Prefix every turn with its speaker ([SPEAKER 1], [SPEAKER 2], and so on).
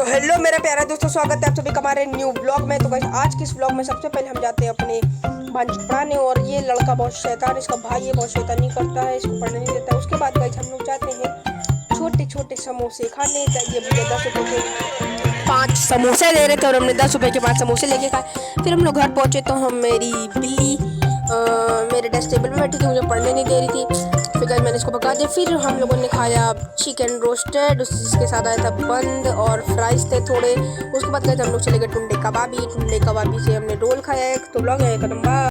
[SPEAKER 1] तो हेलो मेरे प्यारे दोस्तों, स्वागत है आप सभी का हमारे न्यू ब्लॉग में। तो गाइस आज की इस ब्लॉग में सबसे पहले हम जाते हैं अपने भांजी को पढ़ाने। और ये लड़का बहुत शैतान, इसका भाई ये बहुत शैतानी करता है, इसको पढ़ने नहीं देता। उसके बाद गाइस हम लोग जाते हैं छोटे छोटे समोसे खाने। ये मुझे 10 रुपये के 5 समोसे दे रहे थे और हमने 10 रुपये के 5 समोसे लेके खाए। फिर हम लोग घर पहुँचे तो हम मेरी बिल्ली मेरे डेस्क टेबल में बैठी थी, मुझे पढ़ने नहीं दे रही थी। फिर गाइस मैंने इसको भगा दिया। फिर हम लोगों ने खाया चिकन रोस्टेड, उसके साथ आया था बंद और फ्राइज थे थोड़े। उसके बाद गाइस हम लोग चले गए टुंडे कबाबी से हमने रोल खाया। एक तो ब्लॉग है, एक नंबर।